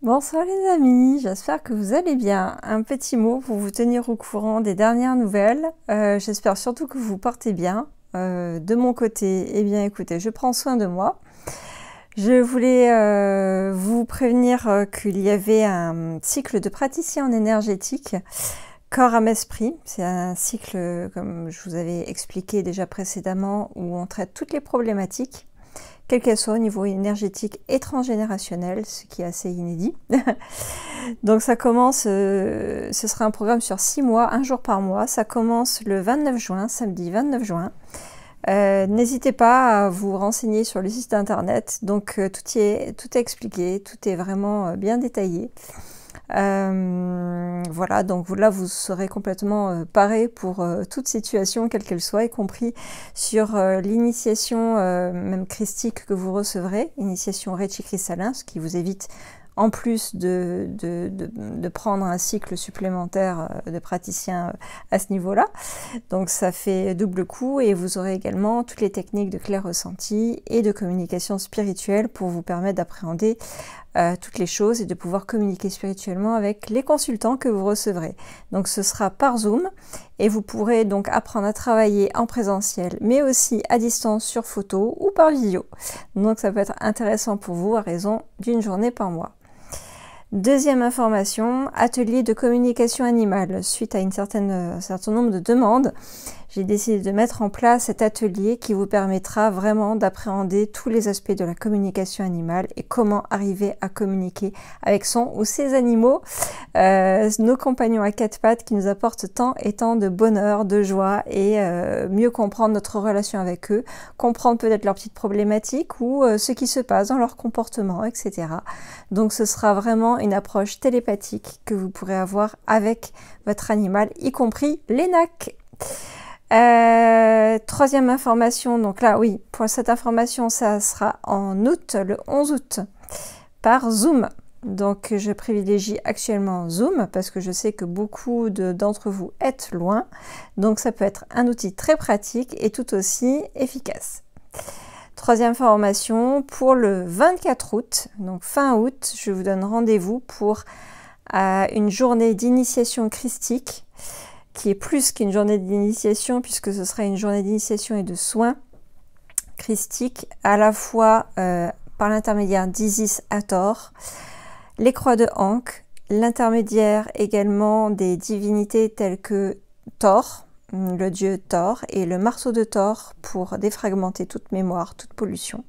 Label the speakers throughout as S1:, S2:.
S1: Bonsoir les amis, j'espère que vous allez bien. Un petit mot pour vous tenir au courant des dernières nouvelles. J'espère surtout que vous portez bien. De mon côté, eh bien écoutez, je prends soin de moi. Je voulais vous prévenir qu'il y avait un cycle de praticien en énergétique, corps, âme, esprit. C'est un cycle, comme je vous avais expliqué déjà précédemment, où on traite toutes les problématiques, quelles qu'elles soient au niveau énergétique et transgénérationnel, ce qui est assez inédit. Donc ça commence, ce sera un programme sur 6 mois, un jour par mois. Ça commence le 29 juin, samedi 29 juin. N'hésitez pas à vous renseigner sur le site internet. Donc tout est expliqué, tout est vraiment bien détaillé. Voilà, donc là vous serez complètement paré pour toute situation, quelle qu'elle soit, y compris sur l'initiation même christique que vous recevrez, initiation Reiki cristallin, ce qui vous évite en plus de prendre un cycle supplémentaire de praticien à ce niveau-là. Donc ça fait double coup, et vous aurez également toutes les techniques de clair ressenti et de communication spirituelle pour vous permettre d'appréhender toutes les choses et de pouvoir communiquer spirituellement avec les consultants que vous recevrez. Donc ce sera par Zoom, et vous pourrez donc apprendre à travailler en présentiel, mais aussi à distance sur photo ou par vidéo. Donc ça peut être intéressant pour vous à raison d'une journée par mois. Deuxième information, atelier de communication animale. Suite à un certain nombre de demandes, j'ai décidé de mettre en place cet atelier qui vous permettra vraiment d'appréhender tous les aspects de la communication animale et comment arriver à communiquer avec son ou ses animaux, nos compagnons à quatre pattes qui nous apportent tant et tant de bonheur, de joie, et mieux comprendre notre relation avec eux, comprendre peut-être leurs petites problématiques ou ce qui se passe dans leur comportement, etc. Donc ce sera vraiment une approche télépathique que vous pourrez avoir avec votre animal, y compris les NAC. Troisième information, donc là oui, pour cette information, ça sera en août, le 11 août, par Zoom. Donc je privilégie actuellement Zoom parce que je sais que beaucoup d'entre vous êtes loin, donc ça peut être un outil très pratique et tout aussi efficace. Troisième formation, pour le 24 août, donc fin août, je vous donne rendez-vous pour une journée d'initiation christique, qui est plus qu'une journée d'initiation, puisque ce sera une journée d'initiation et de soins christiques, à la fois par l'intermédiaire d'Isis Hathor, les croix de Ankh, l'intermédiaire également des divinités telles que Thor, le dieu Thor, et le marteau de Thor pour défragmenter toute mémoire, toute pollution.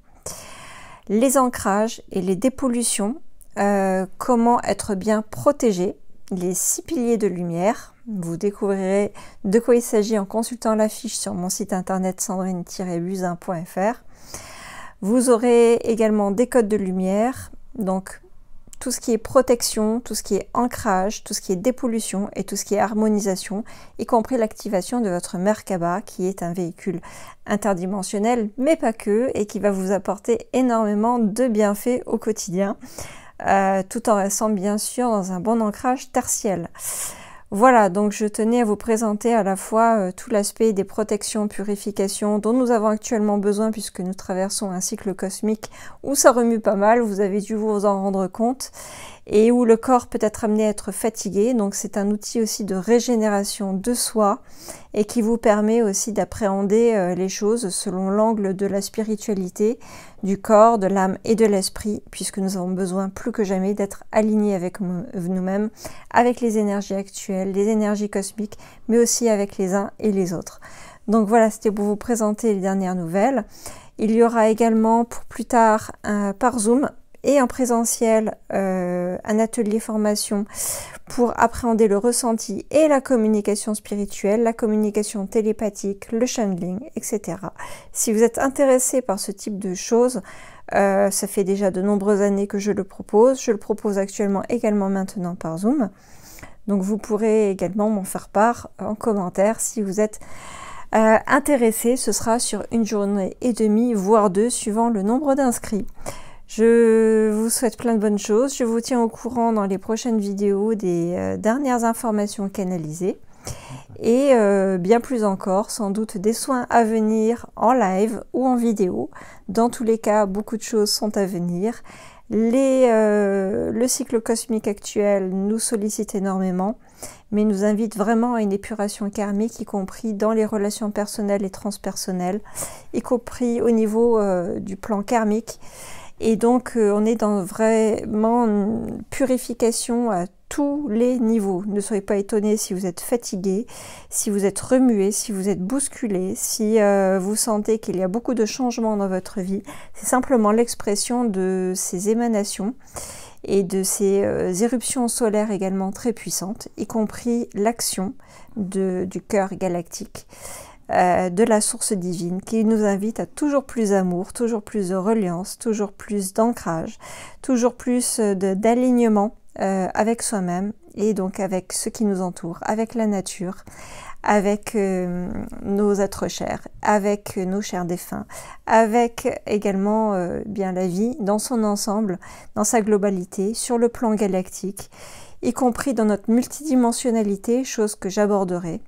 S1: Les ancrages et les dépollutions, comment être bien protégé, les 6 piliers de lumière. Vous découvrirez de quoi il s'agit en consultant la fiche sur mon site internet sandrine-buzyn.fr. Vous aurez également des codes de lumière, donc tout ce qui est protection, tout ce qui est ancrage, tout ce qui est dépollution et tout ce qui est harmonisation, y compris l'activation de votre Merkaba, qui est un véhicule interdimensionnel, mais pas que, et qui va vous apporter énormément de bienfaits au quotidien, tout en restant bien sûr dans un bon ancrage tertiel. Voilà, donc je tenais à vous présenter à la fois tout l'aspect des protections, purifications dont nous avons actuellement besoin, puisque nous traversons un cycle cosmique où ça remue pas mal, vous avez dû vous en rendre compte, et où le corps peut être amené à être fatigué. Donc c'est un outil aussi de régénération de soi et qui vous permet aussi d'appréhender les choses selon l'angle de la spiritualité, du corps, de l'âme et de l'esprit, puisque nous avons besoin plus que jamais d'être alignés avec nous-mêmes, avec les énergies actuelles, les énergies cosmiques, mais aussi avec les uns et les autres. Donc voilà, c'était pour vous présenter les dernières nouvelles. Il y aura également pour plus tard par Zoom et en présentiel un atelier formation pour appréhender le ressenti et la communication spirituelle, la communication télépathique, le channeling, etc. Si vous êtes intéressé par ce type de choses, ça fait déjà de nombreuses années que je le propose. Je le propose actuellement également maintenant par Zoom. Donc vous pourrez également m'en faire part en commentaire si vous êtes intéressé. Ce sera sur une journée et demie, voire 2, suivant le nombre d'inscrits. Je vous souhaite plein de bonnes choses. Je vous tiens au courant dans les prochaines vidéos des dernières informations canalisées. Et bien plus encore, sans doute des soins à venir en live ou en vidéo. Dans tous les cas, beaucoup de choses sont à venir. Le cycle cosmique actuel nous sollicite énormément, mais nous invite vraiment à une épuration karmique, y compris dans les relations personnelles et transpersonnelles, y compris au niveau du plan karmique. Et donc, on est dans vraiment une purification à tous les niveaux. Ne soyez pas étonnés si vous êtes fatigué, si vous êtes remué, si vous êtes bousculé, si vous sentez qu'il y a beaucoup de changements dans votre vie. C'est simplement l'expression de ces émanations et de ces éruptions solaires également très puissantes, y compris l'action du cœur galactique. De la source divine qui nous invite à toujours plus d'amour, toujours plus de reliance, toujours plus d'ancrage, toujours plus d'alignement avec soi-même et donc avec ce qui nous entoure, avec la nature, avec nos êtres chers, avec nos chers défunts, avec également bien la vie dans son ensemble, dans sa globalité, sur le plan galactique, y compris dans notre multidimensionnalité, chose que j'aborderai.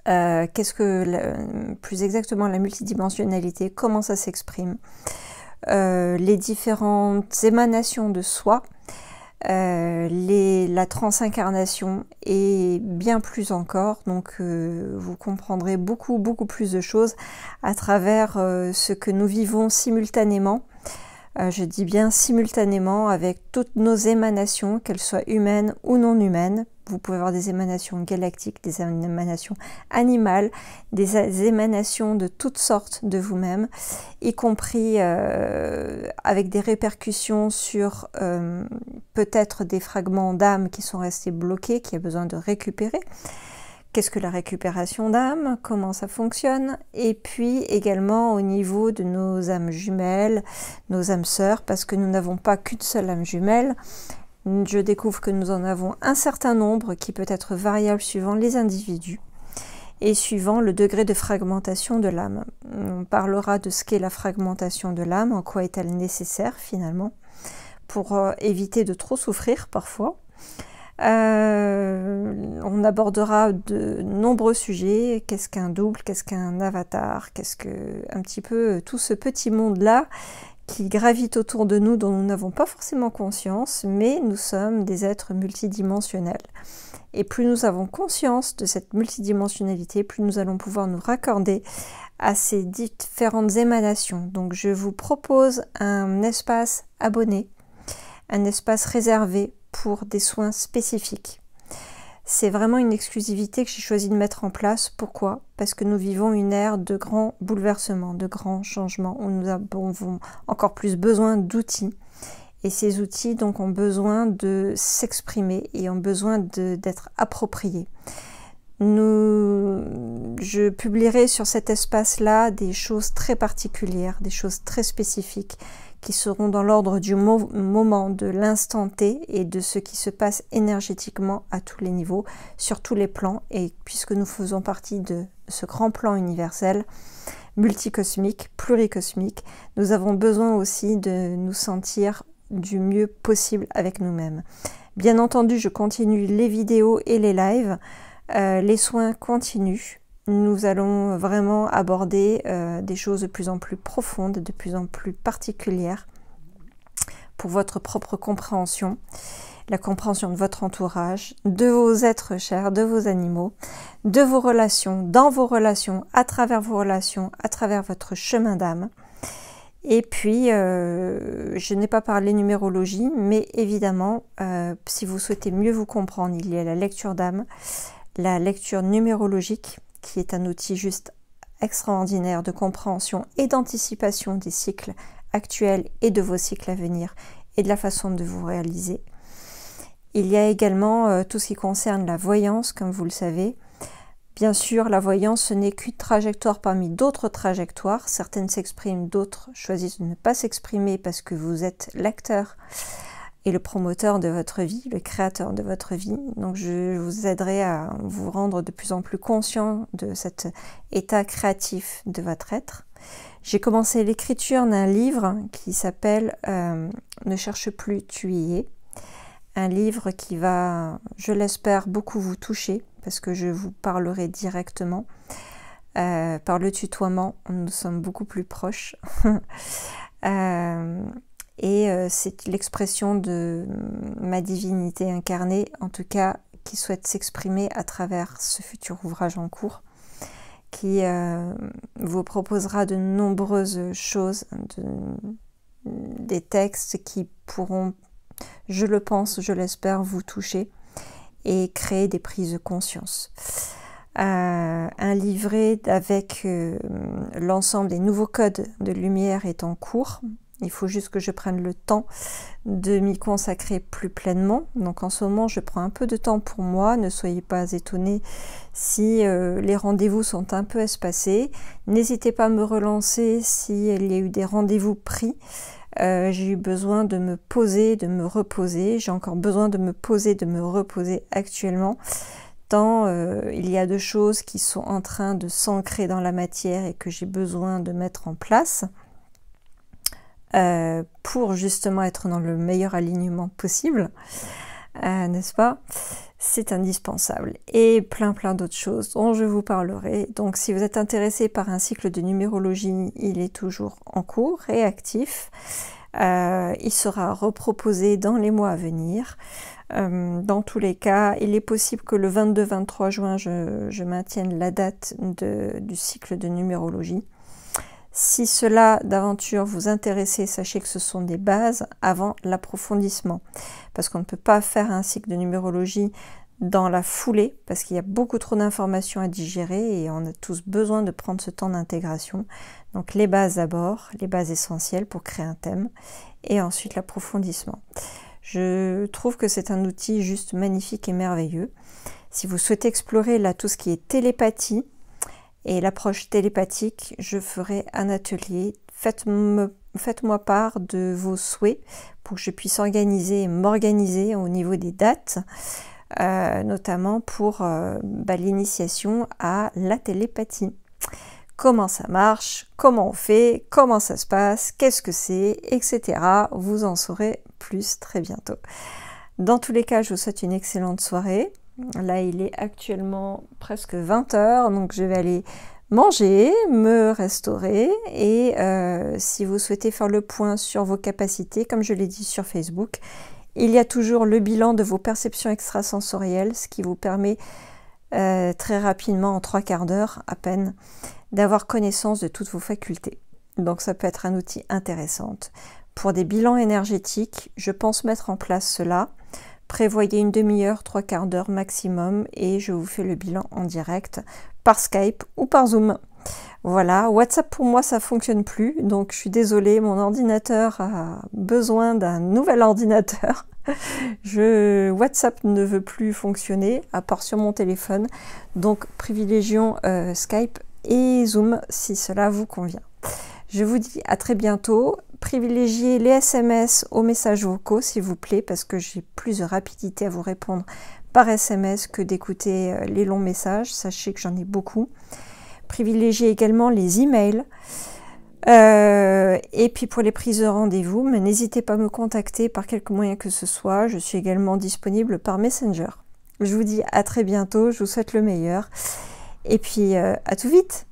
S1: Qu'est-ce que, plus exactement, la multidimensionnalité, comment ça s'exprime, les différentes émanations de soi, la transincarnation et bien plus encore. Donc vous comprendrez beaucoup plus de choses à travers ce que nous vivons simultanément. Je dis bien simultanément avec toutes nos émanations, qu'elles soient humaines ou non humaines. Vous pouvez avoir des émanations galactiques, des émanations animales, des émanations de toutes sortes de vous-même, y compris avec des répercussions sur peut-être des fragments d'âme qui sont restés bloqués, qui a besoin de récupérer. Qu'est-ce que la récupération d'âme? Comment ça fonctionne? Et puis également au niveau de nos âmes jumelles, nos âmes sœurs, parce que nous n'avons pas qu'une seule âme jumelle. Je découvre que nous en avons un certain nombre qui peut être variable suivant les individus et suivant le degré de fragmentation de l'âme. On parlera de ce qu'est la fragmentation de l'âme, en quoi est-elle nécessaire finalement, pour éviter de trop souffrir parfois. On abordera de nombreux sujets. Qu'est-ce qu'un double, qu'est-ce qu'un avatar, qu'est-ce que un petit peu tout ce petit monde-là qui gravite autour de nous, dont nous n'avons pas forcément conscience, mais nous sommes des êtres multidimensionnels. Et plus nous avons conscience de cette multidimensionnalité, plus nous allons pouvoir nous raccorder à ces différentes émanations. Donc je vous propose un espace abonné, un espace réservé pour des soins spécifiques. C'est vraiment une exclusivité que j'ai choisi de mettre en place. Pourquoi? Parce que nous vivons une ère de grands bouleversements, de grands changements, où nous avons encore plus besoin d'outils. Et ces outils donc ont besoin de s'exprimer et ont besoin d'être appropriés. Je publierai sur cet espace-là des choses très particulières, des choses très spécifiques, qui seront dans l'ordre du moment, de l'instant T et de ce qui se passe énergétiquement à tous les niveaux, sur tous les plans. Et puisque nous faisons partie de ce grand plan universel, multicosmique, pluricosmique, nous avons besoin aussi de nous sentir du mieux possible avec nous-mêmes. Bien entendu, je continue les vidéos et les lives. Les soins continuent. Nous allons vraiment aborder des choses de plus en plus profondes, de plus en plus particulières pour votre propre compréhension, la compréhension de votre entourage, de vos êtres chers, de vos animaux, de vos relations, dans vos relations, à travers votre chemin d'âme. Et puis, je n'ai pas parlé numérologie, mais évidemment, si vous souhaitez mieux vous comprendre, il y a la lecture d'âme, la lecture numérologique, qui est un outil juste extraordinaire de compréhension et d'anticipation des cycles actuels et de vos cycles à venir et de la façon de vous réaliser. Il y a également tout ce qui concerne la voyance, comme vous le savez. Bien sûr, la voyance, ce n'est qu'une trajectoire parmi d'autres trajectoires. Certaines s'expriment, d'autres choisissent de ne pas s'exprimer parce que vous êtes l'acteur et le promoteur de votre vie, le créateur de votre vie. Donc je vous aiderai à vous rendre de plus en plus conscient de cet état créatif de votre être. J'ai commencé l'écriture d'un livre qui s'appelle Ne cherche plus, tu y es. Un livre qui va, je l'espère, beaucoup vous toucher, parce que je vous parlerai directement. Par le tutoiement, nous sommes beaucoup plus proches. C'est l'expression de ma divinité incarnée, en tout cas, qui souhaite s'exprimer à travers ce futur ouvrage en cours, qui vous proposera de nombreuses choses, des textes qui pourront, je le pense, je l'espère, vous toucher et créer des prises de conscience. Un livret avec l'ensemble des nouveaux codes de lumière est en cours. Il faut juste que je prenne le temps de m'y consacrer plus pleinement. Donc en ce moment, je prends un peu de temps pour moi. Ne soyez pas étonnés si les rendez-vous sont un peu espacés. N'hésitez pas à me relancer s'il y a eu des rendez-vous pris. J'ai eu besoin de me poser, de me reposer. J'ai encore besoin de me poser, de me reposer actuellement. Tant il y a de choses qui sont en train de s'ancrer dans la matière et que j'ai besoin de mettre en place pour justement être dans le meilleur alignement possible, n'est-ce pas? C'est indispensable. Et plein d'autres choses dont je vous parlerai. Donc si vous êtes intéressé par un cycle de numérologie, il est toujours en cours et actif. Il sera reproposé dans les mois à venir. Dans tous les cas, il est possible que le 22-23 juin, je maintienne la date du cycle de numérologie. Si cela d'aventure vous intéresse, sachez que ce sont des bases avant l'approfondissement. Parce qu'on ne peut pas faire un cycle de numérologie dans la foulée, parce qu'il y a beaucoup trop d'informations à digérer et on a tous besoin de prendre ce temps d'intégration. Donc les bases d'abord, les bases essentielles pour créer un thème, et ensuite l'approfondissement. Je trouve que c'est un outil juste magnifique et merveilleux. Si vous souhaitez explorer là tout ce qui est télépathie et l'approche télépathique, je ferai un atelier. Faites-moi part de vos souhaits pour que je puisse organiser et m'organiser au niveau des dates, notamment pour l'initiation à la télépathie. Comment ça marche, comment on fait, comment ça se passe, qu'est-ce que c'est, etc. Vous en saurez plus très bientôt. Dans tous les cas, je vous souhaite une excellente soirée. Là, il est actuellement presque 20 h, donc je vais aller manger, me restaurer. Et si vous souhaitez faire le point sur vos capacités, comme je l'ai dit sur Facebook, il y a toujours le bilan de vos perceptions extrasensorielles, ce qui vous permet très rapidement, en 3/4 d'heure à peine, d'avoir connaissance de toutes vos facultés. Donc ça peut être un outil intéressant. Pour des bilans énergétiques, je pense mettre en place cela. Prévoyez une demi-heure, 3/4 d'heure maximum et je vous fais le bilan en direct par Skype ou par Zoom. Voilà, WhatsApp pour moi ça fonctionne plus, donc je suis désolée, mon ordinateur a besoin d'un nouvel ordinateur. WhatsApp ne veut plus fonctionner, à part sur mon téléphone, donc privilégions Skype et Zoom si cela vous convient. Je vous dis à très bientôt. Privilégiez les SMS aux messages vocaux s'il vous plaît, parce que j'ai plus de rapidité à vous répondre par SMS que d'écouter les longs messages. Sachez que j'en ai beaucoup. Privilégiez également les emails. Et puis pour les prises de rendez-vous, mais n'hésitez pas à me contacter par quelque moyen que ce soit. Je suis également disponible par Messenger. Je vous dis à très bientôt, je vous souhaite le meilleur. Et puis à tout vite.